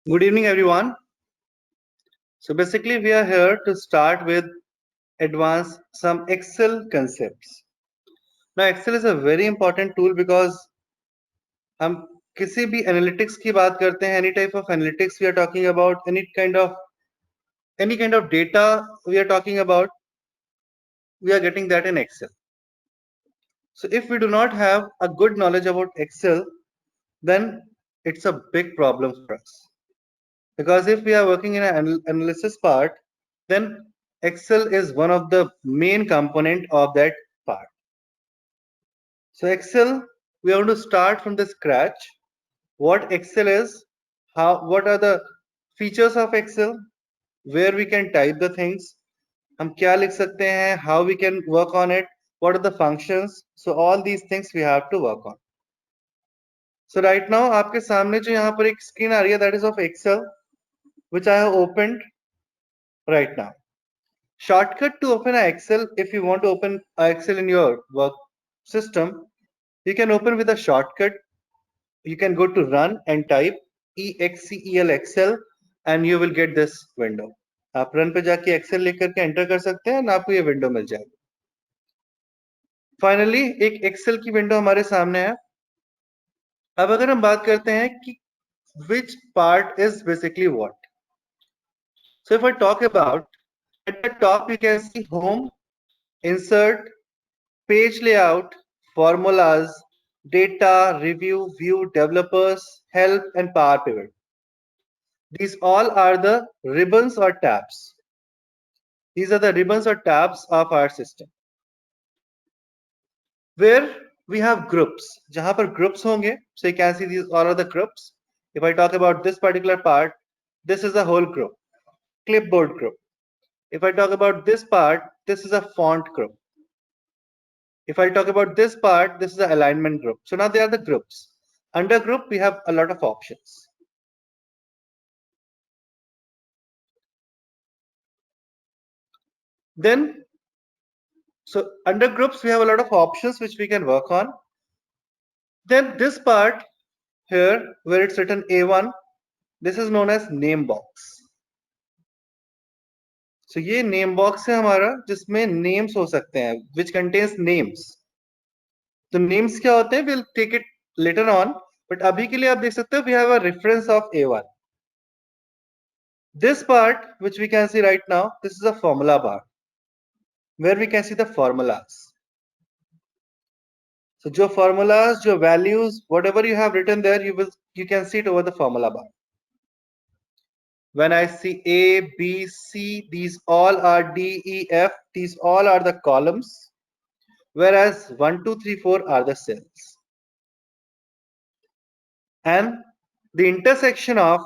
Good evening, everyone. So basically, we are here to start with advance some Excel concepts. Now, Excel is a very important tool because हम किसी भी analytics की बात करते हैं, any type of analytics we are talking about, any kind of data we are talking about, we are getting that in Excel. So if we do not have a good knowledge about Excel, then it's a big problem for us. Because if we are working in an analysis part, then Excel is one of the main component of that part. So Excel, we want to start from the scratch. What Excel is, what are the features of Excel, where we can type the things, हम क्या लिख सकते हैं, how we can work on it, what are the functions. So all these things we have to work on. So right now आपके सामने जो यहाँ पर एक screen आ रही है, that is of Excel, which I have opened right now. Shortcut to open a Excel, if you want to open a Excel in your work system, you can open with a shortcut. You can go to run and type EXCEL Excel and you will get this window. आप run पे जाके Excel लिख करके enter कर सकते हैं और आपको ये window मिल जाएगी. Finally एक Excel की window हमारे सामने है. अब अगर हम बात करते हैं कि which part is basically what. So if I talk about, at the top you can see home, insert, page layout, formulas, data, review, view, developers, help, and power pivot. These all are the ribbons or tabs. These are the ribbons or tabs of our system. Where we have groups, जहां पर groups होंगे, so you can see these all are the groups. If I talk about this particular part, this is a whole group, clipboard group. If I talk about this part, this is a font group. If I talk about this part, this is the alignment group. So now they are the groups. Under group, we have a lot of options. Then, so under groups, we have a lot of options which we can work on. Then this part here, where it's written A1, this is known as name box. So ये name box है हमारा जिसमें names हो सकते हैं, which contains names. तो names क्या होते हैं? We'll take it later on, but अभी के लिए आप देख सकते हो we have a reference of A1. This part, which we can see right now, this is a formula bar, where we can see the formulas. So जो formulas, जो values, whatever you have written there, you can see it over the formula bar. When I see A, B, C, these all are D, E, F, these all are the columns, whereas 1, 2, 3, 4 are the cells. And the intersection of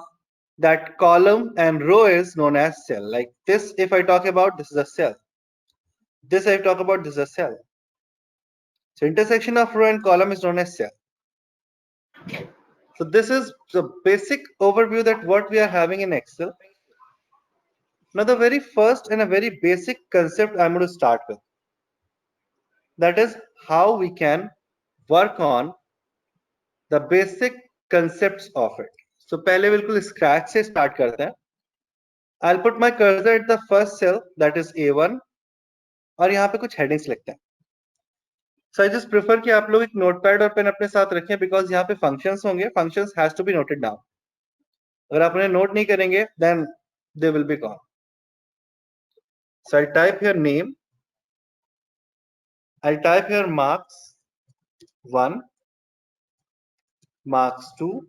that column and row is known as cell. Like this, if I talk about, this is a cell. This I talk about, this is a cell. So intersection of row and column is known as cell. So this is the basic overview that what we are having in Excel. Now the very first and a very basic concept I'm going to start with. That is how we can work on the basic concepts of it. So पहले बिल्कुल scratch से start करते हैं. I'll put my cursor at the first cell, that is A1, और यहाँ पे कुछ headings लिखते हैं. So I just prefer कि आप लोग एक notepad और pen अपने साथ रखें because यहाँ पे functions होंगे. Functions has to be noted down. अगर आप उन्हें note नहीं करेंगे, then they will be gone. So I'll type here name. I'll type here marks 1, marks 2,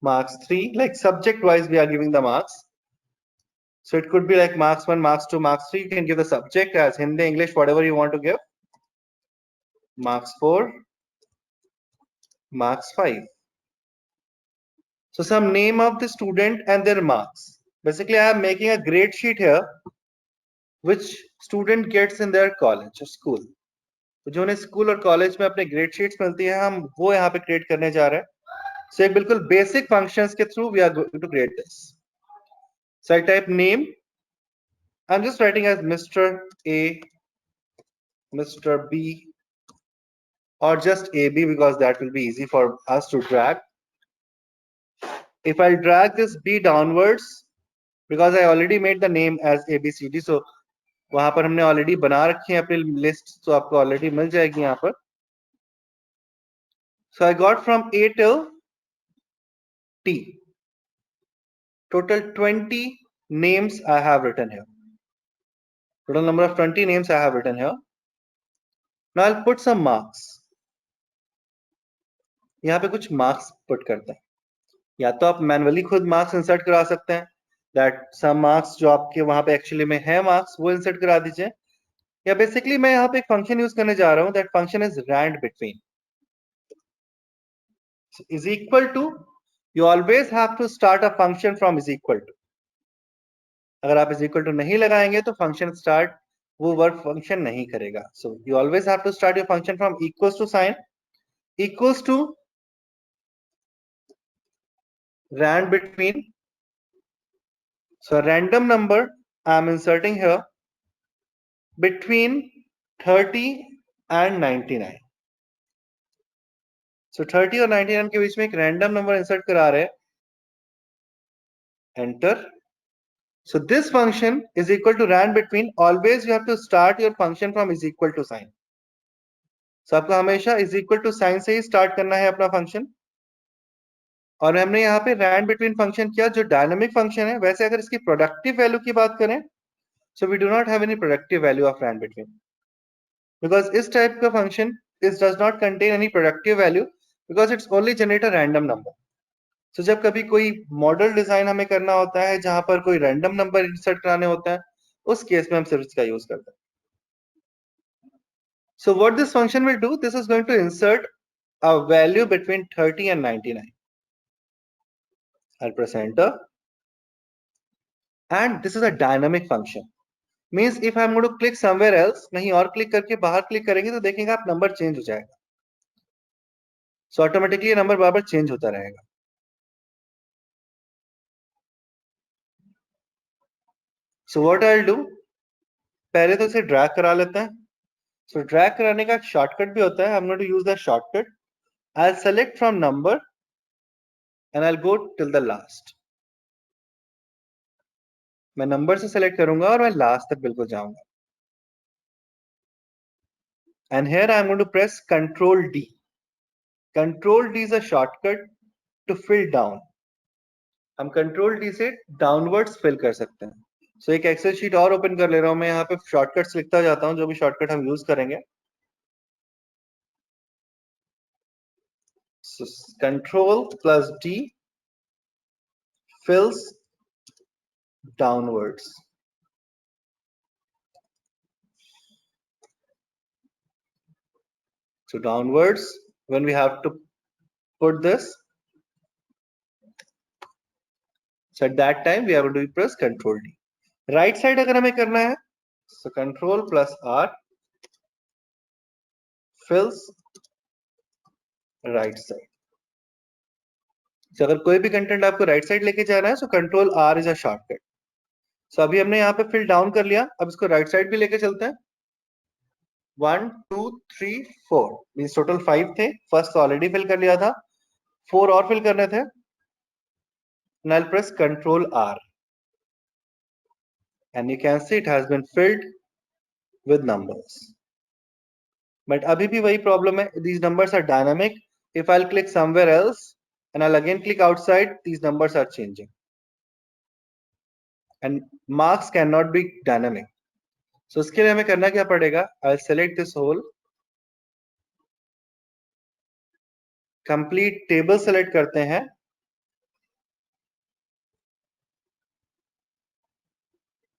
marks 3. Like subject wise, we are giving the marks. So it could be like marks 1, marks 2, marks 3. You can give the subject as Hindi, English, whatever you want to give. Marks 4, marks 5. So some name of the student and their marks. Basically, I am making a grade sheet here, which student gets in their college or school. तो जो उन्हें school और college में अपने grade sheets मिलती है, हम वो यहाँ पे क्रिएट करने जा रहे हैं. So एक बिल्कुल बेसिक फंक्शंस के through we are going to create this. So I type name. I'm just writing as Mr. A, Mr. B, or just AB because that will be easy for us to drag. if I'll drag this B downwards, because I already made the name as ABCD, so वहां पर हमने already बना रखी है अपनी list, तो आपको already मिल जाएगी यहाँ पर. So I got from A till T. Total 20 names I have written here. Total number of 20 names I have written here. Now I'll put some marks. यहाँ पे कुछ marks put करते हैं. या तो आप मैनुअली खुद marks insert करा सकते हैं. That some marks जो आपके वहां पे actually में है marks वो insert करा दीजिए. या basically मैं यहाँ पे एक function use करने जा रहा हूँ. That function is rand between. So is equal to. You always have to start a function from is equal to. अगर आप is equal to नहीं लगाएंगे तो function start वो वर्क फंक्शन नहीं करेगा. So you always have to start your function from equals to sign equals to rand between. So random number I am inserting here between 30 and 99. So 30 और 99 के बीच में एक रैंडम नंबर इंसर्ट करा रहे हैं. Enter. So this function is equal to rand between. Always you have to start your function from is equal to sign. So आपको हमेशा is equal to sign से ही स्टार्ट करना है अपना फंक्शन. और हमने यहाँ पे रैंड बिटवीन फंक्शन किया जो डायनामिक फंक्शन है. वैसे अगर इसकी प्रोडक्टिव वैल्यू की बात करें, so we do not have any productive value of rand between, because इस टाइप का function is does not contain any productive value, because it's only generate a random number. So जब कभी कोई model design हमें करना होता है जहां पर कोई रैंडम नंबर इंसर्ट कराने होता है, उस केस में हम सिर्फ इसका यूज करते हैं. So what this function will do, this is going to insert a value between 30 and 99. I'll press enter, and this is a dynamic function. Means if I'm going to click somewhere else, कहीं और click करके बाहर click करेंगे तो देखेंगे आप number change हो जाएगा. सो ऑटोमेटिकली ये नंबर बार बार चेंज होता रहेगा. So what I will do, पहले तो इसे ड्रैग करा लेते हैं. सो ड्रैग कराने का एक शॉर्टकट भी होता है. I am going to use that shortcut. I will select from number and I will go till the last. मैं नंबर से सेलेक्ट करूंगा और मैं लास्ट तक बिल्कुल जाऊंगा. And here I am going to press control D. Control D is a shortcut to fill down. हम control D से डाउनवर्ड्स फिल कर सकते हैं. सो एक एक्सेल शीट और ओपन कर ले रहा हूं मैं. यहाँ पे शॉर्टकट्स लिखता जाता हूं जो भी शॉर्टकट हम यूज करेंगे. So control plus D fills downwards. So downwards, when we have to put this, so at that time we are going to press Control D. Right side अगर हमें करना है, so Control plus R fills right side. So अगर कोई भी content आपको right side लेके जाना है, so Control R is a shortcut. So अभी हमने यहाँ पे फिल डाउन कर लिया. अब इसको राइट साइड भी लेके चलते हैं. 1 2 3 4 मींस टोटल 5 थे. फर्स्ट ऑलरेडी फिल कर लिया था, 4 और फिल करने थे. And I'll press Control R, and you can see it has been filled with numbers. But abhi bhi wahi problem hai, these numbers are dynamic. If I'll click somewhere else and I'll again click outside, these numbers are changing. And marks cannot be dynamic. So इसके लिए हमें करना क्या पड़ेगा? I'll select this whole, complete table select करते हैं.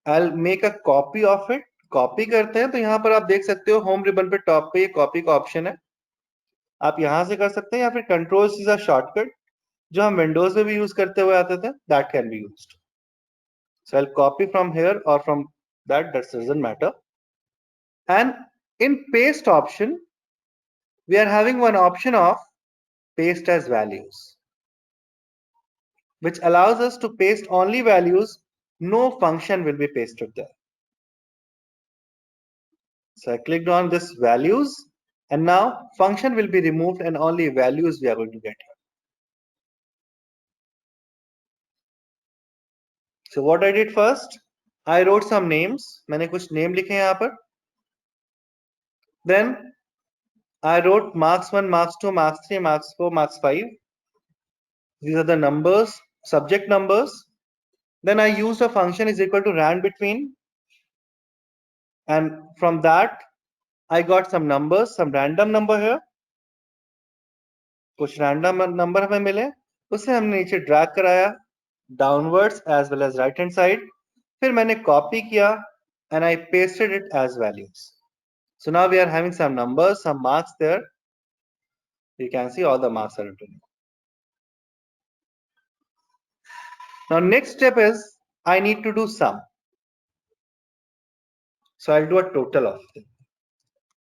I'll make a copy of it. Copy करते हैं तो यहाँ पर आप देख सकते हो होम रिबन पे टॉप पे ये कॉपी का ऑप्शन है. आप यहां से कर सकते हैं या फिर कंट्रोल सी का शॉर्टकट जो हम विंडोज में भी यूज करते हुए आते थे, that can be used. So I'll copy from here or from that doesn't matter. And in paste option, we are having one option of paste as values, which allows us to paste only values. No function will be pasted there. So I clicked on this values, and now function will be removed and only values we are going to get here. So what I did first, I wrote some names. मैंने कुछ name लिखे हैं यहाँ पर. Then I wrote marks 1, marks 2, marks 3, marks 4, marks 5. These are the numbers, subject numbers. Then I used a function is equal to rand between, and from that I got some numbers, some random number here. कुछ random number हमें मिले, उसे हमने नीचे drag कराया downwards as well as right hand side. फिर मैंने copy किया and I pasted it as values. So now we are having some numbers, some marks there. You can see all the marks are written. Now next step is I need to do sum. So I'll do a total of them.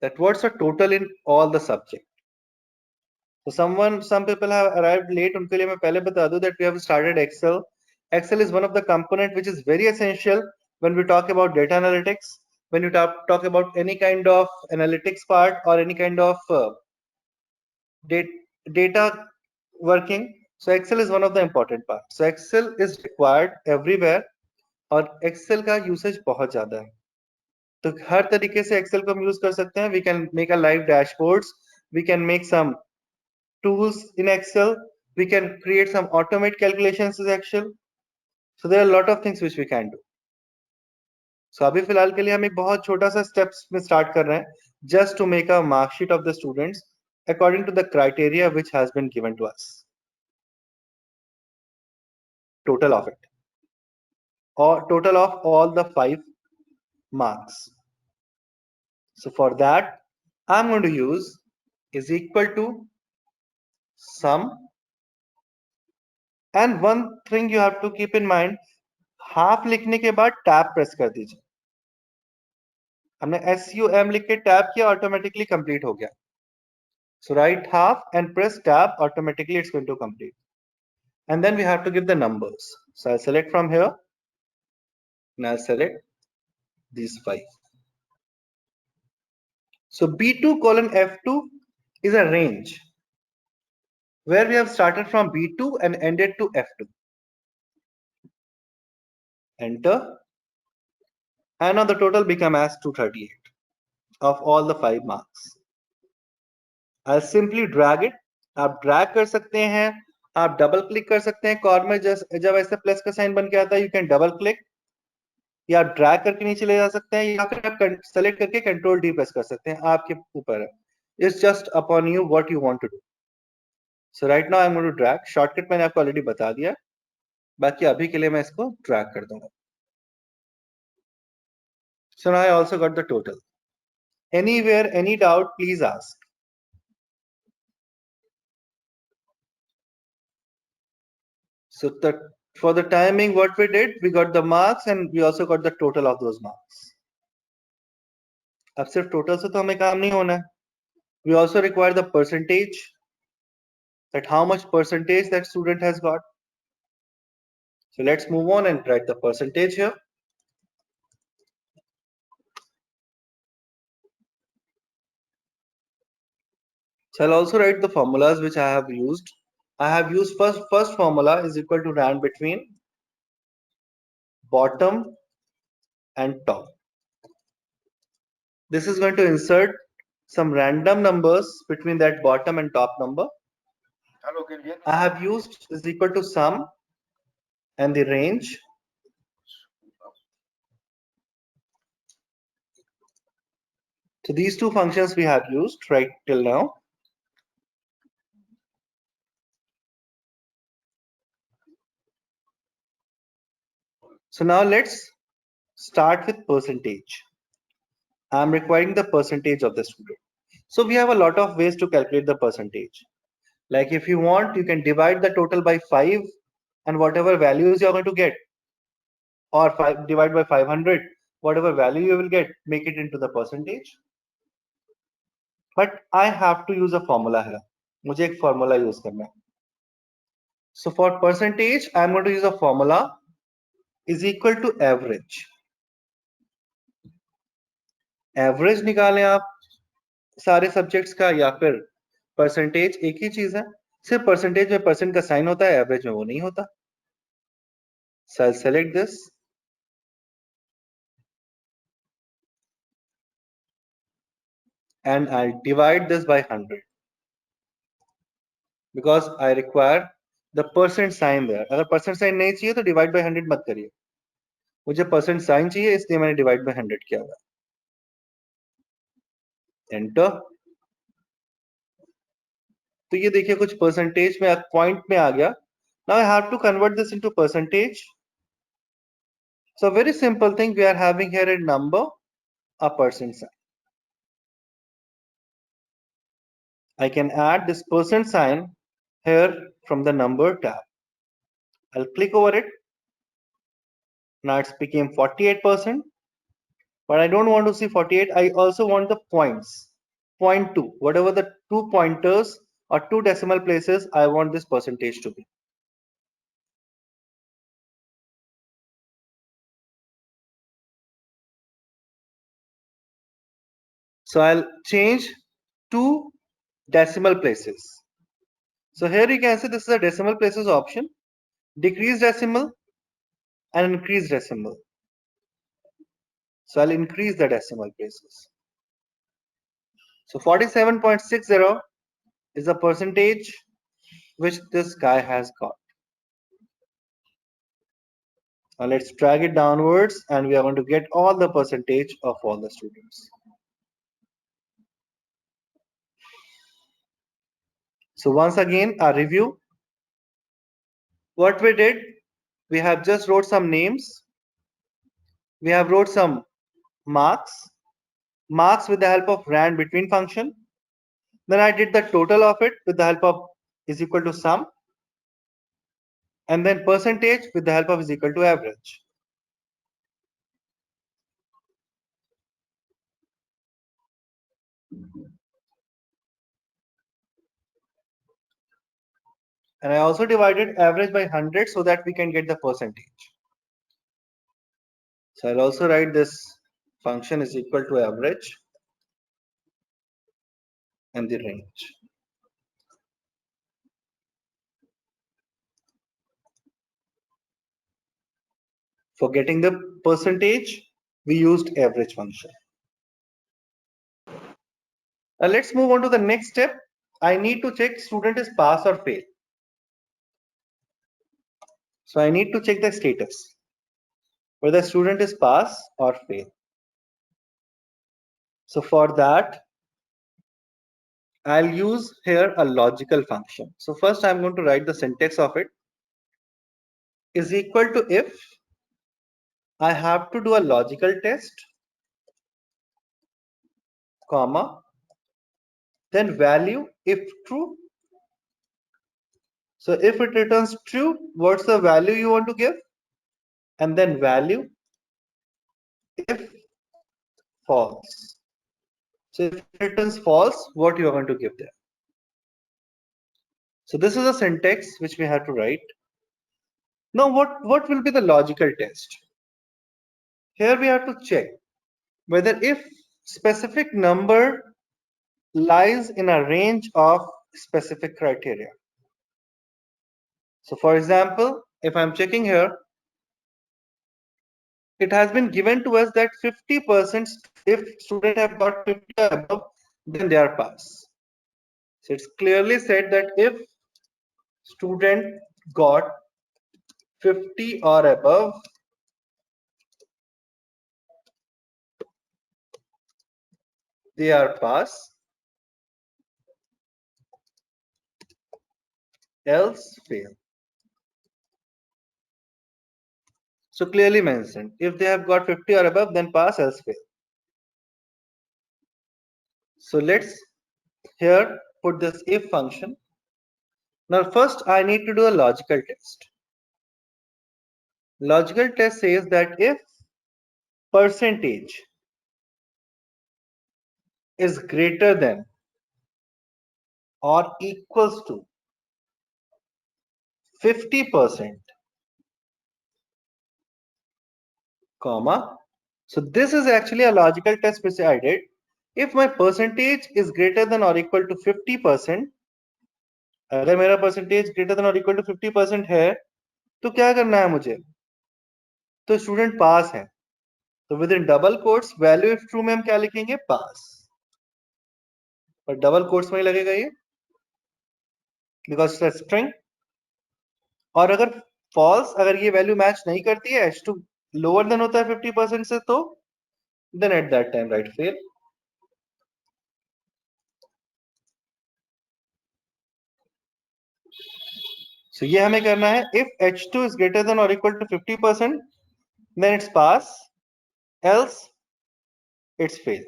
That what's a total in all the subject. So some people have arrived late. उनके लिए मैं पहले बता दूं that we have started Excel. Excel is one of the component which is very essential when we talk about data analytics. When you talk about any kind of analytics part or any kind of data working. So Excel is one of the important parts. So Excel is required everywhere और Excel का usage बहुत ज़्यादा है. तो हर तरीके से Excel को हम use कर सकते हैं. We can make a live dashboards. We can make some tools in Excel. We can create some automate calculations in Excel. So there are a lot of things which we can do. So अभी फिलहाल के लिए हम एक बहुत छोटा सा steps में start कर रहे हैं, just to make a mark sheet of the students according to the criteria which has been given to us. Total of it, or total of all the 5 marks. So for that, I'm going to use is equal to sum. And one thing you have to keep in mind, half लिखने के बाद tab press कर दीजिए. हमने SUM लिख के tab किया, automatically complete हो गया. So write half and press tab, automatically it's going to complete. And then we have to give the numbers. So I'll select from here and I'll select these 5. So B2 colon F2 is a range where we have started from B2 and ended to F2. Enter. And now the total become as 238 of all the 5 marks. I'll simply drag it. आप drag कर सकते हैं, आप double click कर सकते हैं. Corner जब ऐसे प्लस का साइन बन के आता है, you can double click. या ड्रैग करके नीचे ले जा सकते हैं, या फिर आप सेलेक्ट करके कंट्रोल डी प्रेस कर सकते हैं, आपके ऊपर है. It's just upon you what you want to do. So right now I am going to drag. Shortcut मैंने आपको ऑलरेडी बता दिया, बाकी अभी के लिए मैं इसको ड्रैग कर दूंगा. So now I also got the total. Anywhere any doubt please ask. So for the timing, what we did, we got the marks and we also got the total of those marks. अब सिर्फ total से तो हमें काम नहीं होना है. We also require the percentage, that how much percentage that student has got. So let's move on and write the percentage here. So I'll also write the formulas which I have used. I have used first formula is equal to rand between bottom and top. This is going to insert some random numbers between that bottom and top number. I have used is equal to sum and the range. So these two functions we have used right till now. So now let's start with percentage. I'm requiring the percentage of the student. So we have a lot of ways to calculate the percentage. Like if you want, you can divide the total by 5 and whatever values you're going to get, or divide by 500, whatever value you will get, make it into the percentage. But I have to use a formula here. मुझे एक formula use करना है. So for percentage, I'm going to use a formula is equal to average. Average निकालें आप सारे subjects का, या फिर percentage एक ही चीज है. सिर्फ percentage में percent का साइन होता है, average में वो नहीं होता. So I'll select this. And I'll divide this by 100 because I require the percent sign there. अगर percent sign नहीं चाहिए तो divide by 100 मत करिए. मुझे percent sign चाहिए इसलिए मैंने divide by 100 किया हुआ. Enter. तो ये देखिए कुछ percentage में point में आ गया. Now I have to convert this into percentage. So very simple thing, we are having here a number, a percent sign. I can add this percent sign here from the number tab. I'll click over it. Now it's became 48%. But I don't want to see 48. I also want the points. 0.2. Whatever the 2 pointers or 2 decimal places, I want this percentage to be. So I'll change 2 decimal places. So here you can see this is a decimal places option. Decrease decimal and increase decimal. So I'll increase the decimal places. So 47.60 is the percentage which this guy has got. Now let's drag it downwards and we are going to get all the percentage of all the students. So once again, a review. What we did, we have just wrote some names. We have wrote some marks with the help of rand between function. Then I did the total of it with the help of is equal to sum. And then percentage with the help of is equal to average. And I also divided average by 100 so that we can get the percentage. So I'll also write this function is equal to average and the range. For getting the percentage, we used average function. Now let's move on to the next step. I need to check student is pass or fail. So I need to check the status, whether student is pass or fail. So for that, I'll use here a logical function. So first I'm going to write the syntax of it. Is equal to if I have to do a logical test, comma, then value if true. So if it returns true, what's the value you want to give? And then value if false. So if it returns false, what you are going to give there? So this is a syntax which we have to write. Now what will be the logical test? Here we have to check whether if specific number lies in a range of specific criteria. So for example, if I'm checking here, it has been given to us that 50% if student have got 50 or above, then they are pass. So it's clearly said that if student got 50 or above, they are pass, else fail. So clearly mentioned, if they have got 50 or above, then pass, else fail. So let's here put this if function. Now first I need to do a logical test. Logical test says that if percentage is greater than or equals to 50%, comma. So this is actually a logical test which I did. If my percentage is greater than or equal to 50%, अगर मेरा percentage greater than or equal to 50% है, तो क्या करना है मुझे? तो student पास है, तो with in double quotes value if true में हम क्या लिखेंगे, पास, और डबल कोट्स में ही लगेगा ये बिकॉज स्ट्रिंग। और अगर फॉल्स, अगर ये वैल्यू मैच नहीं करती है, H2 लोअर देन होता है 50% से, तो then at that time right fail. So ये हमें करना है, if H2 is greater than और equal to 50% then it's pass, else it's fail.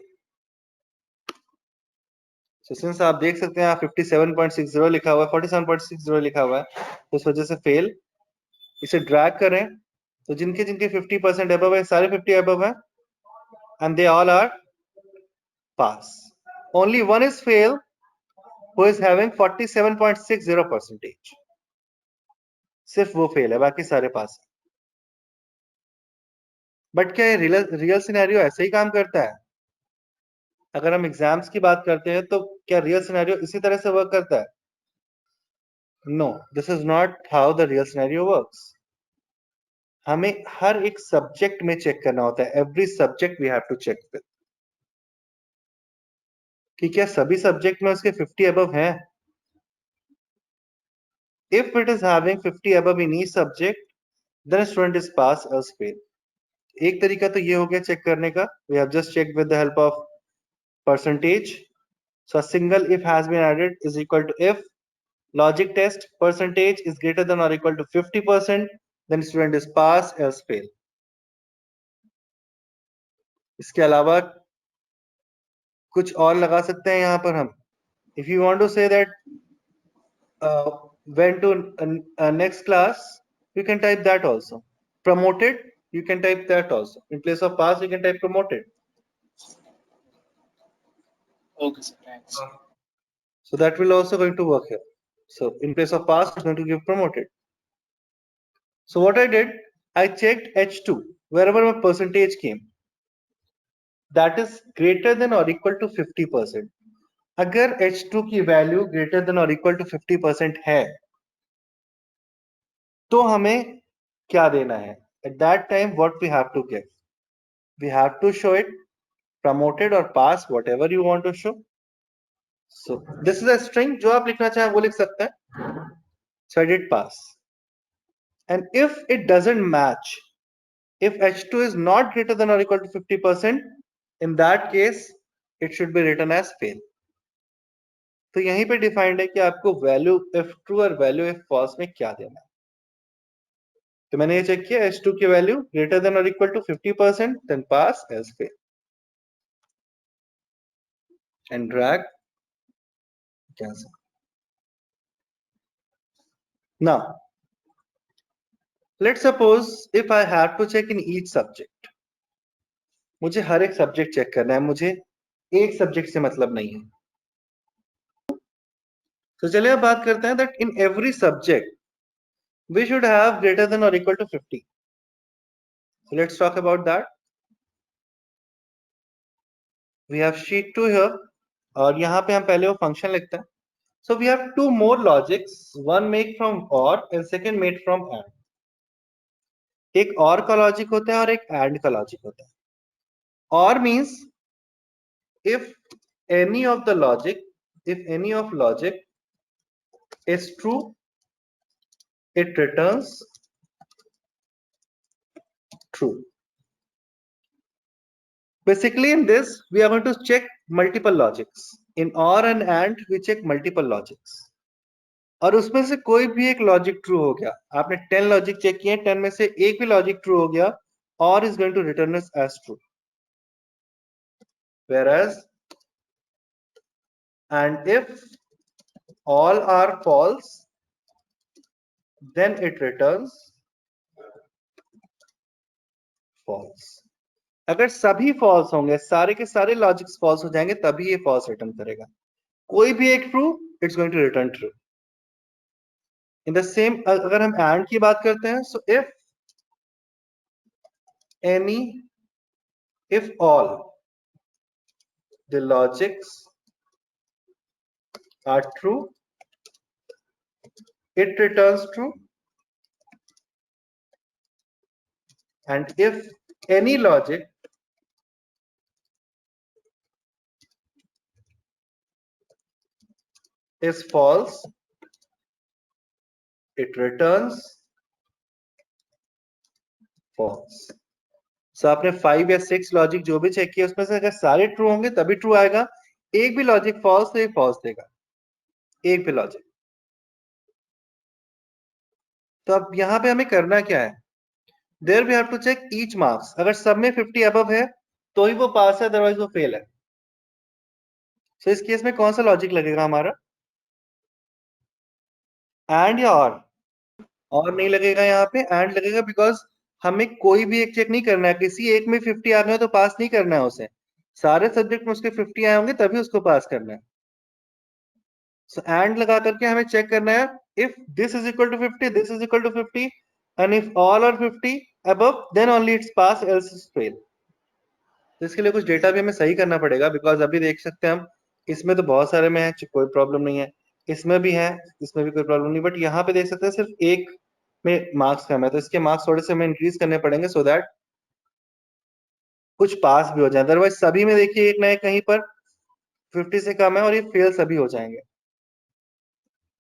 So since आप देख सकते हैं यहाँ 57.60 लिखा हुआ है, 47.60 लिखा हुआ है, तो इस वजह से फेल। इसे ड्रैग करें तो जिनके जिनके 50% अबव है, सारे 50 अबव है, and they all are pass. Only one is fail who is having 47.60%, सिर्फ वो फेल है, बाकी सारे पास है। बट क्या ये रियल सिनेरियो ऐसे ही काम करता है? अगर हम एग्जाम्स की बात करते हैं तो क्या रियल सिनेरियो इसी तरह से वर्क करता है? No, this is not how the real scenario works. हमें हर एक सब्जेक्ट में चेक करना होता है, every subject we have to check with, कि क्या सभी सब्जेक्ट में उसके 50 अबव हैं। If it is having 50 above in each subject then student is pass else fail. एक तरीका तो ये हो गया चेक करने का, we have just check with the help of percentage. So a single if has been added is equal to if logic test percentage is greater than or equal to 50%, then student is pass else fail. इसके अलावा कुछ और लगा सकते हैं यहाँ पर हम, if you want to say that went to next class, you can type that also. Promoted, you can type that also. In place of pass, you can type promoted. Okay, sir. Thanks. So that will also going to work here. So in place of pass, it's going to give promoted. So what I did, I checked H2 wherever my percentage came, that is greater than or equal to 50%. अगर H2 की value greater than or equal to 50% है, तो हमें क्या देना है? At that time, what we have to give? We have to show it promoted or pass, whatever you want to show. So this is a string, जो आप लिखना चाहें वो लिख सकते हैं. So I did pass. And if it doesn't match, if H2 is not greater than or equal to 50%, in that case, it should be written as fail. तो यहीं पे डिफाइंड है कि आपको वैल्यू इफ ट्रू और value if false में क्या देना है। तो मैंने ये चेक किया, H2 की वैल्यू ग्रेटर देन और equal to 50%, then pass else fail, and drag cancel. Now let's suppose if I have to check in each subject, मुझे हर एक सब्जेक्ट चेक करना है, मुझे एक सब्जेक्ट से मतलब नहीं है। तो चलिए अब बात करते हैं that in every subject we should have greater than or equal to 50. So let's talk about that. We have sheet 2 here, और यहाँ पे हम पहले वो फंक्शन लिखते हैं. So we have two more logics, one made from or and second made from and. एक और का लॉजिक होता है और एक and का लॉजिक होता है. Or means if any of the logic, if any of logic is true, it returns true. Basically in this we are going to check multiple logics. In or and we check multiple logics. और उसमें से कोई भी एक logic true हो गया, आपने 10 logic check किए, 10 में से एक भी लॉजिक ट्रू हो गया, और is going to return as true, whereas and if all are false then it returns false. अगर सभी फॉल्स होंगे, सारे के सारे लॉजिक्स फॉल्स हो जाएंगे, तभी ये फॉल्स रिटर्न करेगा. कोई भी एक true, it's going to return true. In the same अगर हम एंड की बात करते हैं, so if any, if all the logics are true, it returns true, and if any logic is false, it returns false. सो आपने 5 या 6 logic जो भी चेक किया उसमें से अगर सारे ट्रू होंगे तभी ट्रू आएगा, एक भी लॉजिक फॉल्स तो ये फॉल्स देगा, एक भी लॉजिक। तो अब यहां पे हमें करना क्या है, there we have to check each marks, अगर सब में 50 अबव है तो ही वो पास है, अदरवाइज वो फेल है। सो इस केस में कौन सा लॉजिक लगेगा हमारा, एंड या और नहीं लगेगा, यहाँ पे एंड लगेगा, बिकॉज हमें कोई भी एक चेक नहीं करना है, किसी एक में 50 आ गए तो पास नहीं करना है उसे, सारे सब्जेक्ट में उसके 50 आए होंगे तभी उसको पास करना है। सो एंड लगा करके हमें चेक करना है, if this is equal to 50, this is equal to 50, and if all are 50 above then only it's pass, else it's fail. तो इसके लिए कुछ डेटा भी हमें सही करना पड़ेगा, बिकॉज अभी देख सकते हैं हम इसमें तो बहुत सारे में है कोई प्रॉब्लम नहीं है, इसमें भी है, इसमें भी कोई प्रॉब्लम नहीं, बट यहाँ पे देख सकते हैं सिर्फ एक में मार्क्स कम है, तो इसके मार्क्स थोड़े से हमें इंक्रीज करने पड़ेंगे सो दैट कुछ पास भी हो जाए, अदरवाइज सभी में देखिए एक ना एक कहीं पर 50 से कम है और ये फेल सभी हो जाएंगे।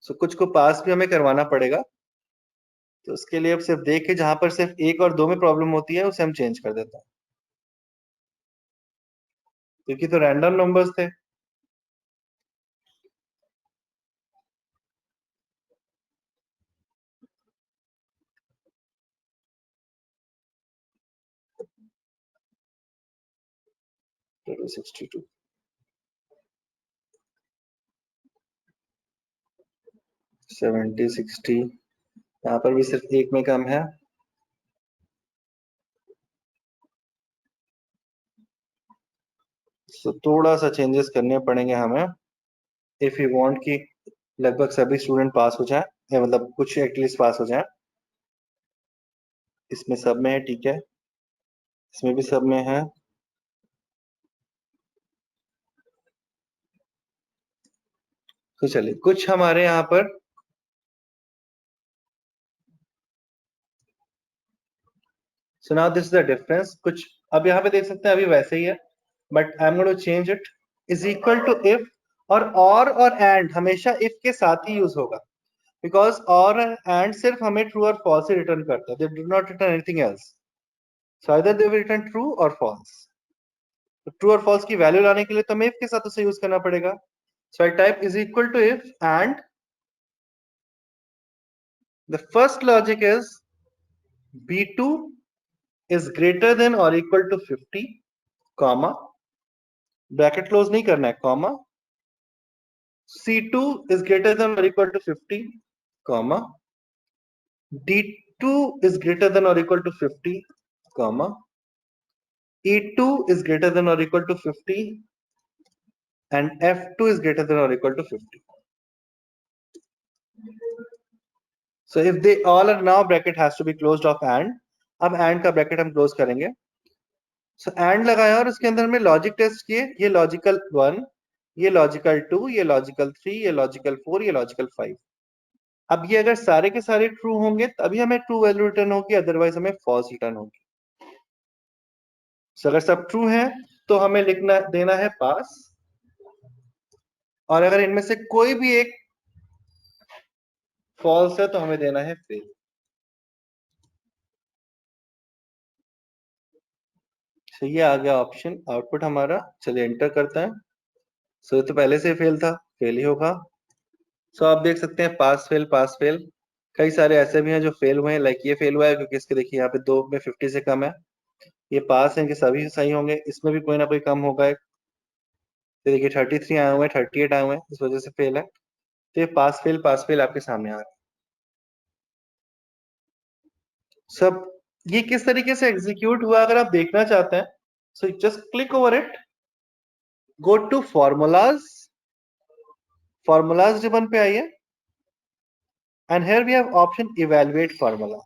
सो कुछ को पास भी हमें करवाना पड़ेगा, तो उसके लिए अब सिर्फ देख के जहां पर सिर्फ 1 और 2 में प्रॉब्लम होती है उसे हम चेंज कर देते हैं, क्योंकि तो रैंडम नंबर्स थे। तो 62 70 60 यहाँ पर भी सिर्फ एक में कम है, तो थोड़ा सा चेंजेस करने पड़ेंगे हमें इफ यू वांट कि लगभग सभी स्टूडेंट पास हो जाए, या मतलब कुछ एटलीस्ट पास हो जाए। इसमें सब में है, ठीक है, इसमें भी सब में है, तो चलिए कुछ हमारे यहाँ पर so now this is the difference, कुछ अब यहाँ पे देख सकते हैं अभी वैसे ही है, but I am going to change it, is equal to if, और एंड हमेशा इफ के साथ ही यूज होगा, बिकॉज और एंड सिर्फ हमें ट्रू और फॉल्स ही रिटर्न करता है, they do not return anything else, so either they will return true और फॉल्स। तो ट्रू और फॉल्स की वैल्यू लाने के लिए तो हमें इफ के साथ उसे यूज करना पड़ेगा, so I type is equal to if and the first logic is b2 is greater than or equal to 50, comma, bracket close नहीं करना है, comma, c2 is greater than or equal to 50, comma, d2 is greater than or equal to 50, comma, e2 is greater than or equal to 50, and f2 is greater than or equal to 50. So if they all are, now bracket has to be closed off and, अब and का bracket हम close करेंगे, so and लगाया और उसके अंदर में logic test किए, ये लॉजिकल 1, ये लॉजिकल 2, ये लॉजिकल 3, ये लॉजिकल 4, ये लॉजिकल 5। अब ये अगर सारे के सारे ट्रू होंगे तभी हमें ट्रू वैल्यू रिटर्न होगी, अदरवाइज हमें फॉल्स रिटर्न होगी। अगर सब ट्रू है तो हमें लिखना देना है पास, और अगर इनमें से कोई भी एक फॉल्स है तो हमें देना है फेल। तो ये आ गया ऑप्शन आउटपुट हमारा, चलिए एंटर करते हैं। सो तो पहले से फेल था, फेल ही होगा। सो आप देख सकते हैं पास फेल पास फेल, कई सारे ऐसे भी हैं जो फेल हुए हैं, लाइक ये फेल हुआ है क्योंकि इसके देखिए यहाँ पे 2 में 50 से कम है, ये पास है कि सभी सही होंगे, इसमें भी कोई ना कोई कम होगा, तो देखिए 33 आए हुए हैं, 38 आए हुए हैं, इस वजह से फेल है। तो ये पास फेल आपके सामने आ रहा है। सब ये किस तरीके से एग्जीक्यूट हुआ अगर आप देखना चाहते हैं, so just click over it, go to formulas, formulas ribbon पे आइए, and here we have option evaluate formula,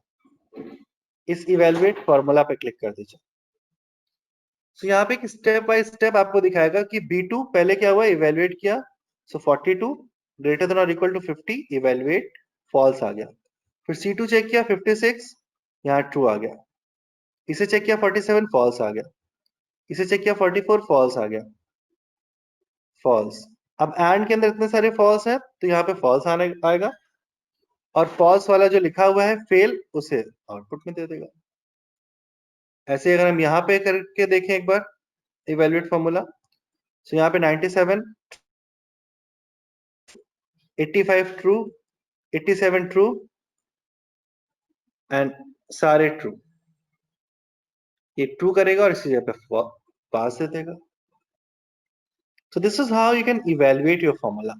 इस इवेलुएट फार्मूला पे क्लिक कर दीजिए। सो यहाँ पे एक स्टेप बाय स्टेप आपको दिखाएगा कि B2 पहले क्या हुआ, इवेलुएट किया, सो 42 ग्रेटर देन और इक्वल टू 50, इवेलुएट फॉल्स आ गया, फिर C2 चेक किया 56, यहाँ ट्रू आ गया, इसे चेक किया 47 फॉल्स आ गया, इसे चेक किया 44 फॉल्स आ गया, फॉल्स। अब एंड के अंदर इतने सारे फॉल्स हैं तो यहाँ पे फॉल्स आने आएगा, और फॉल्स वाला जो लिखा हुआ है फेल उसे आउटपुट में दे देगा। ऐसे अगर हम यहाँ पे करके देखें एक बार इवेल्युएट फॉर्मूला, तो यहाँ पे 97, 85 ट्रू, 87 ट्रू एंड सारे ट्रू, ये ट्रू करेगा और इसी जगह पे पास दे देगा। So this is how you can evaluate your formula.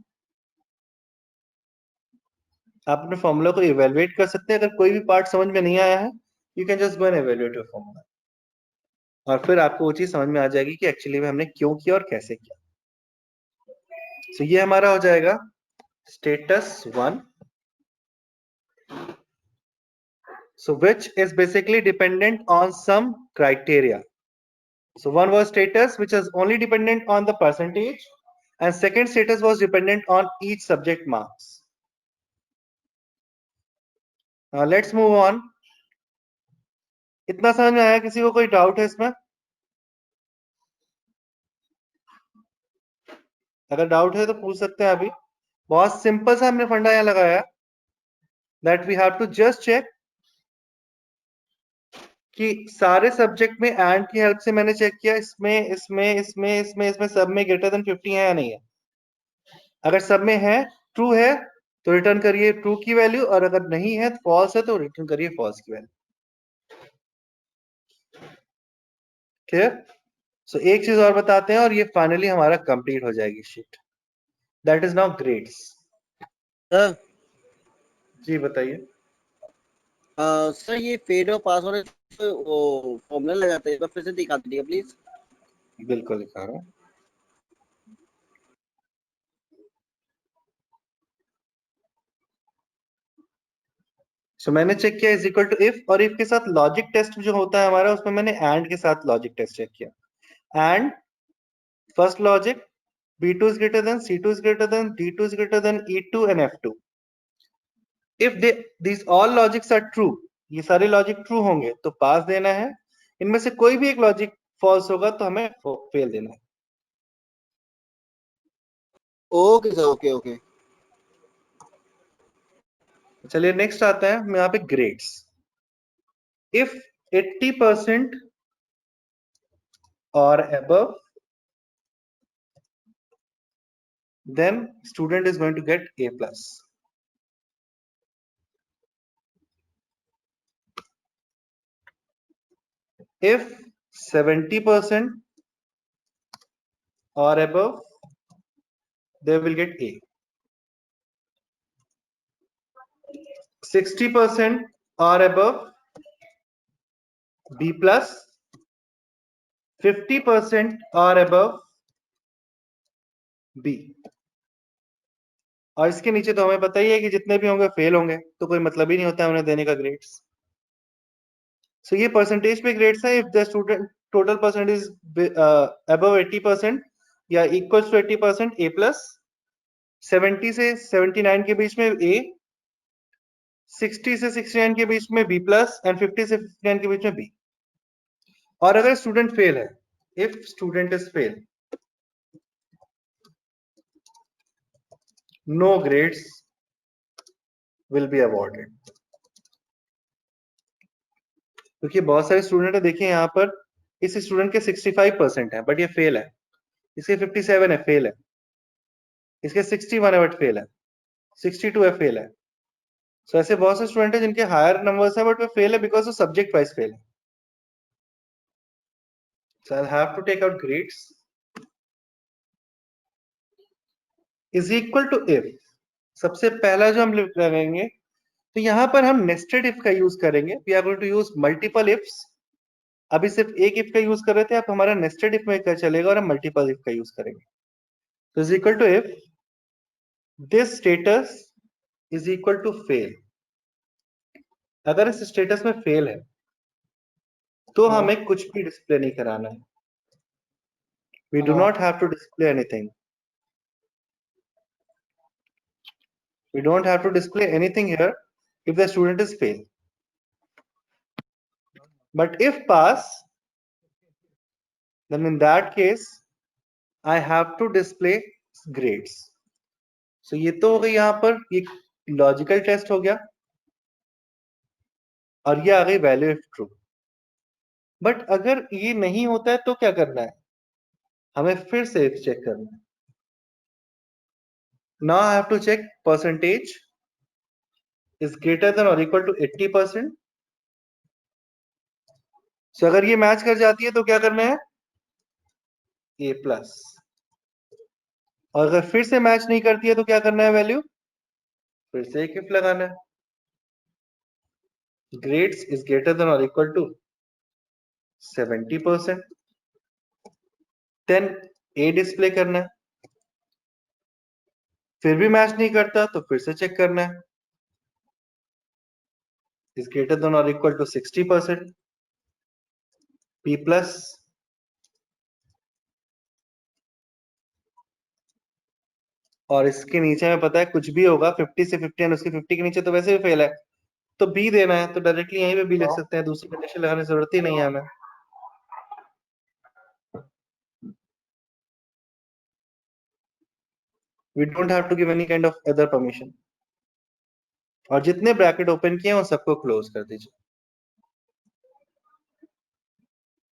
आप अपने फॉर्मूला को इवेलुएट कर सकते हैं। अगर कोई भी पार्ट समझ में नहीं आया है, you can just go and evaluate your formula, और फिर आपको वो चीज समझ में आ जाएगी कि एक्चुअली में हमने क्यों किया और कैसे किया। So ये हमारा हो जाएगा status 1, so which is basically dependent on some criteria. So one was status, which is only dependent on the percentage, and second status was dependent on each subject marks. Now let's move on. इतना समझ में आया? किसी को कोई doubt है इसमें? अगर डाउट है तो पूछ सकते हैं अभी। बहुत सिंपल सा हमने फंडा यहाँ लगाया, that we have to just check कि सारे सब्जेक्ट में एंड की हेल्प से मैंने चेक किया, इसमें इसमें इसमें इसमें इसमें सब में ग्रेटर देन 50 है या नहीं है। अगर सब में है, ट्रू है, तो रिटर्न करिए ट्रू की वैल्यू, और अगर नहीं है, फॉल्स है, तो रिटर्न करिए फॉल्स की वैल्यू। क्लियर? सो एक चीज और बताते हैं और ये फाइनली हमारा कंप्लीट हो जाएगी sheet, that is now grades. Sir ji बताइए। सर ये फेल और पास होने से वो फॉर्मूला लगाते हैं, फिर से दिखा दीजिए प्लीज। बिल्कुल दिखा रहा हूँ। सो मैंने चेक किया इज इक्वल टू इफ, और इफ के साथ लॉजिक टेस्ट जो होता है हमारा, उसमें मैंने एंड के साथ लॉजिक टेस्ट चेक किया। And first logic B2 is greater than, C2 is greater than, D2 is greater than E2 and F2. If these all logics are true, ये सारे लॉजिक ट्रू होंगे तो पास देना है, इनमें से कोई भी एक लॉजिक फॉल्स होगा तो हमें फेल देना है। Okay sir, okay okay. चलिए नेक्स्ट आता है हम यहाँ पे grades. If 80% or above, then student is going to get A plus. If 70% or above, they will get A. 60% or above, B plus. 50% or above, B. और इसके नीचे तो हमें पता ही है कि जितने भी होंगे फेल होंगे, तो कोई मतलब ही नहीं होता है उन्हें देने का ग्रेड्स। सो ये परसेंटेज पे ग्रेड्स है। If the student total percentage above 80% या इक्वल्स टू 80%, A प्लस। 70 से 79 के बीच में A, 60 से 69 के बीच में B प्लस, एंड 50 से 59 के बीच में B। और अगर स्टूडेंट फेल है, if student is fail, no grades will be awarded. क्योंकि बहुत सारे स्टूडेंट है, देखिए यहाँ पर इस स्टूडेंट के 65% है बट ये फेल है, इसके 57 है फेल है, इसके 61 है बट फेल है, 62 है फेल है। सो ऐसे बहुत से स्टूडेंट है जिनके हायर नंबर्स है बट वो फेल है बिकॉज वो सब्जेक्ट वाइज फेल है। So I have to take out grades is equal to if. सबसे पहला जो हम करेंगे, तो यहाँ पर हम नेस्टेड इफ का यूज करेंगे। We are going to use multiple ifs. अभी सिर्फ एक इफ का यूज कर रहे थे, अब हमारा नेस्टेड इफ में क्या चलेगा और हम मल्टीपल इफ का यूज करेंगे। तो is equal to if this status is equal to fail. अगर इस स्टेटस में फेल है तो हमें कुछ भी डिस्प्ले नहीं कराना है। We do not have to display anything. We don't have to display anything here if the student is fail. But if pass, then in that case I have to display grades. So ये तो हो गई यहाँ पर एक logical test हो गया और ये आ गई वैल्यू इफ ट्रू. बट अगर ये नहीं होता है तो क्या करना है? हमें फिर से if चेक करना है. Now I have to check percentage is greater than or equal to 80%. So अगर ये मैच कर जाती है तो क्या करना है? A plus. और अगर फिर से मैच नहीं करती है तो क्या करना है? वैल्यू फिर से एक if लगाना है. Grades is greater than or equal to 70%. Then A display करना है. फिर भी मैच नहीं करता तो फिर से चेक करना है. Is greater than or equal to 60%. P plus. और इसके नीचे में पता है कुछ भी होगा 50 से 50 एंड उसके 50 के नीचे तो वैसे भी फेल है, तो बी देना है, तो डायरेक्टली यहीं पे बी लिख सकते हैं, दूसरी कंडीशन लगाने की जरूरत ही नहीं है हमें. We don't have to give any kind of other permission. और जितने ब्रैकेट ओपन किए हैं उन सबको क्लोज कर दीजिए.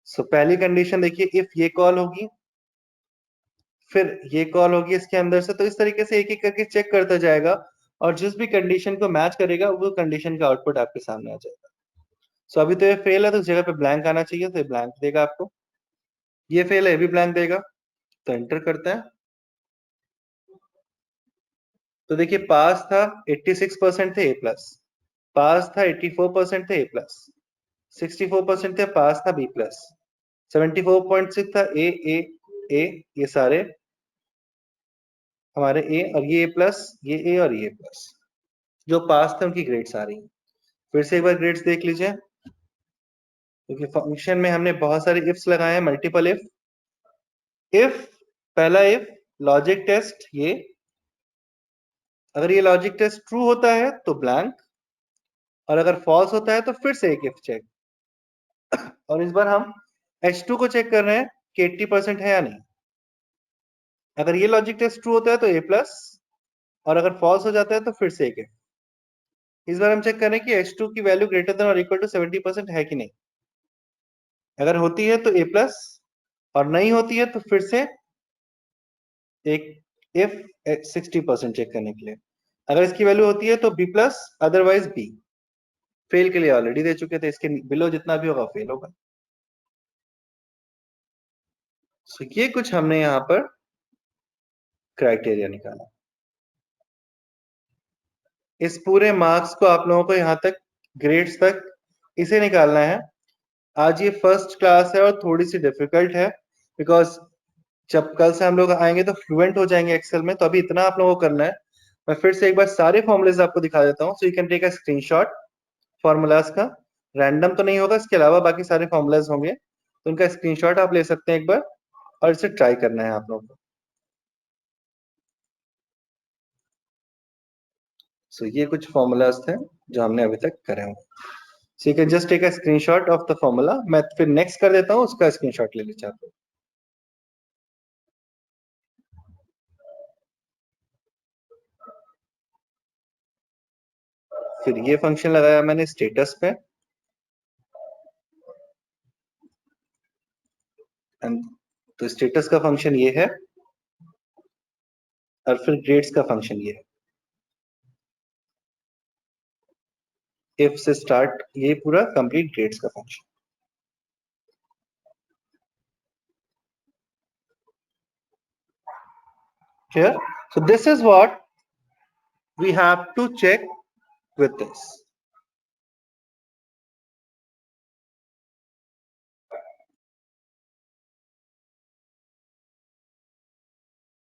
सो पहली कंडीशन देखिए, इफ ये कॉल होगी फिर ये कॉल होगी इसके अंदर से, तो इस तरीके से एक एक करके चेक करता जाएगा और जिस भी कंडीशन को मैच करेगा वो कंडीशन का आउटपुट आपके सामने आ जाएगा. सो अभी तो ये फेल है तो उस जगह पे ब्लैंक आना चाहिए, तो ब्लैंक देगा आपको. ये फेल है, ये भी ब्लैंक देगा, तो एंटर करते हैं. तो देखिए पास था 86% थे ए प्लस, पास था 84% थे ए प्लस, 64% थे पास था बी प्लस, 74.6 था ए ए ए, ये सारे हमारे ए, और ये ए प्लस, ये ए और ये प्लस. जो पास थे उनकी ग्रेड्स आ रही है. फिर से एक बार ग्रेड्स देख लीजिए, क्योंकि फंक्शन में हमने बहुत सारे इफ्स लगाए हैं, मल्टीपल इफ. इफ पहला इफ लॉजिक टेस्ट, ये अगर ये लॉजिक टेस्ट ट्रू होता है तो ब्लैंक, और अगर फॉल्स होता है तो फिर से एक इफ चेक. और इस बार हम H2 को चेक कर रहे हैं कि 80% है या नहीं. अगर ये लॉजिक टेस्ट ट्रू होता है तो ए प्लस, और अगर फॉल्स हो जाता है तो फिर से एक इफ. इस बार हम चेक करें कि H2 की वैल्यू ग्रेटर देन और इक्वल टू 70% है कि नहीं. अगर होती है तो ए प्लस, और नहीं होती है तो फिर से एक इफ 60% चेक करने के लिए. अगर इसकी वैल्यू होती है तो B plus, otherwise B. Fail के लिए ऑलरेडी दे चुके थे, इसके बिलो जितना भी होगा फेल होगा. सो ये कुछ हमने यहां पर क्राइटेरिया निकाला. इस पूरे मार्क्स को आप लोगों को यहां तक ग्रेड्स तक इसे निकालना है. आज ये फर्स्ट क्लास है और थोड़ी सी डिफिकल्ट है, बिकॉज जब कल से हम लोग आएंगे तो फ्लुएंट हो जाएंगे एक्सेल में. तो अभी इतना आप लोगों को करना है. मैं फिर से एक बार सारे फॉर्मूलेज आपको दिखा देता हूँ, so you can take a screenshot formulas का. रैंडम तो नहीं होगा, इसके अलावा बाकी सारे फॉर्मूलाज होंगे, तो उनका स्क्रीनशॉट आप ले सकते हैं एक बार, और इसे ट्राई करना है आप लोगों को. सो ये कुछ फॉर्मूलाज थे जो हमने अभी तक करे होंगे. So you can just take a screenshot of the formula. मैं फिर नेक्स्ट कर देता हूँ, उसका स्क्रीनशॉट ले लीजिए आप लोग. फिर ये फंक्शन लगाया मैंने स्टेटस पे, एंड तो स्टेटस का फंक्शन ये है, और फिर ग्रेड्स का फंक्शन ये है. इफ से स्टार्ट ये पूरा कंप्लीट ग्रेड्स का function. Clear? So this is what we have to check with this.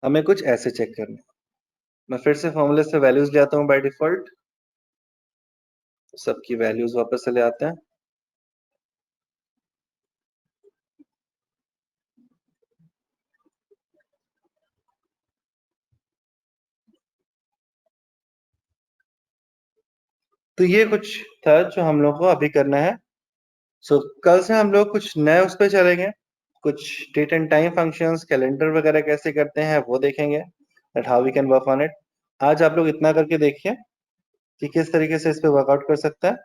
हमें कुछ ऐसे चेक करना है. मैं फिर से फॉर्मूले से वैल्यूज ले आता हूं बाय डिफॉल्ट, सबकी वैल्यूज वापस से ले आते हैं. तो ये कुछ था जो हम लोग को अभी करना है. सो कल से हम लोग कुछ नए उस पर चलेंगे, कुछ date and time functions, calendar वगैरह कैसे करते हैं वो देखेंगे, that how we can work on it. आज आप लोग इतना करके देखिए कि किस तरीके से इस पे वर्कआउट कर सकते हैं।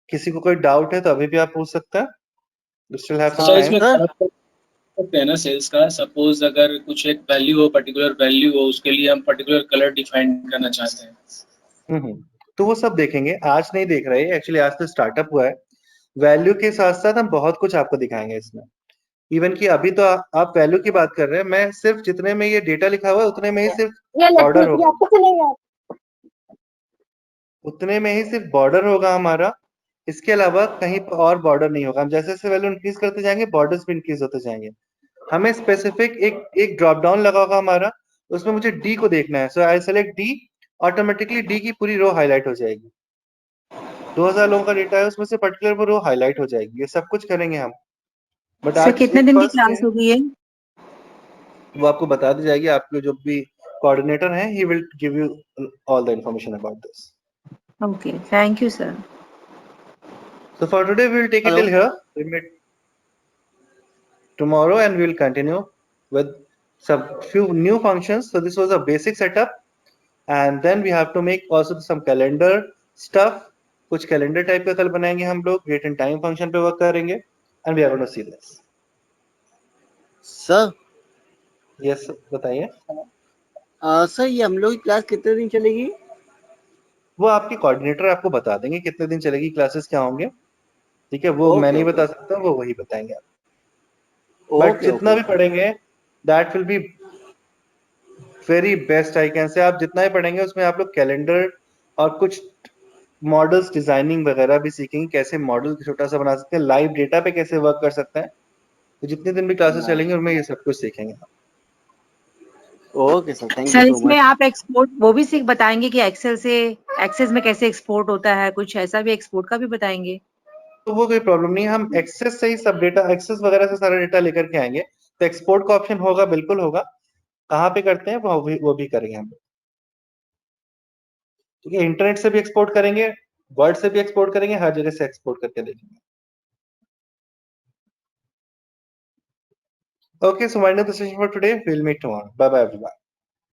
किसी को कोई डाउट है तो अभी भी आप पूछ सकते हैं, we still have some sir हाँ, टाइम। इसमें सर। कर सकते हैं ना सेल्स का, सपोज अगर कुछ एक वैल्यू हो, पर्टिकुलर वैल्यू हो, उसके लिए हम पर्टिकुलर कलर डिफाइन करना चाहते हैं। तो वो सब देखेंगे, आज नहीं देख रहे, एक्चुअली आज तो स्टार्टअप हुआ है। वैल्यू के साथ साथ हम बहुत कुछ आपको दिखाएंगे इसमें। इवन कि अभी तो आप वैल्यू की बात कर रहे हैं, मैं सिर्फ जितने में ये डेटा लिखा हुआ है उतने में ही सिर्फ बॉर्डर होगा, उतने में ही सिर्फ बॉर्डर होगा हमारा। इसके अलावा कहीं पर और बॉर्डर नहीं होगा। हम जैसे जैसे वैल्यू इंक्रीज करते जाएंगे, बॉर्डर्स भी इंक्रीज होते जाएंगे। हमें स्पेसिफिक एक ड्रॉप डाउन लगा होगा हमारा, उसमें मुझे डी को देखना है, so I select D, automatically D की पूरी रो हाईलाइट हो जाएगी। 2000 लोगों का डेटा है, उसमें से पर्टिकुलर वो रो हाईलाइट हो जाएगी। ये सब कुछ करेंगे हम, बट सर आज कितने एक दिन की फर्स्ट क्लास होगी ये? वो आपको बता दी जाएगी। आपके जो भी कोऑर्डिनेटर हैं, he will give you all the information about this. Okay, thank you sir. So for today we will take it Hello. till here. We meet tomorrow and we will continue with some few new functions. So this was a basic setup, and then we have to make also some calendar stuff. कुछ calendar type का कल बनाएंगे हम लोग, date and time function पे work करेंगे, and we are going to see this. Sir yes, बताइए। Sir ये हम लोग की क्लास कितने दिन चलेगी? वो आपके कोऑर्डिनेटर आपको बता देंगे कितने दिन चलेगी, क्लासेस क्या होंगे, ठीक है? वो मैं ओके नहीं ओके बता सकता, वो वही बताएंगे आप। बट ओके जितना ओके भी ओके। पढ़ेंगे, that will be very best I can say. आप जितना ही पढ़ेंगे उसमें आप लोग कैलेंडर और कुछ मॉडल्स डिजाइनिंग वगैरह भी सीखेंगे, कैसे मॉडल छोटा सा बना सकते हैं, लाइव डेटा पे कैसे वर्क कर सकते हैं। तो जितने दिन भी क्लासेस चलेंगे उनमें ये सब कुछ सीखेंगे। Okay sir, thank you sir so इसमें मच। आप एक्सपोर्ट वो भी सीख बताएंगे कि एक्सेल से एक्सेस में कैसे एक्सपोर्ट होता है, कुछ ऐसा भी एक्सपोर्ट का भी बताएंगे? तो वो कोई प्रॉब्लम नहीं है, हम एक्सेस से ही सब डेटा, एक्सेस वगैरह से सारा डेटा लेकर के आएंगे। तो एक्सपोर्ट का ऑप्शन होगा, बिल्कुल होगा। कहाँ पे करते हैं वो भी करेंगे हम लोग, ठीक है? इंटरनेट से भी एक्सपोर्ट करेंगे, वर्ड से भी एक्सपोर्ट करेंगे, हर जगह से एक्सपोर्ट करके देखेंगे। Okay, so wind up the session for today. We'll meet tomorrow. Bye bye, everyone.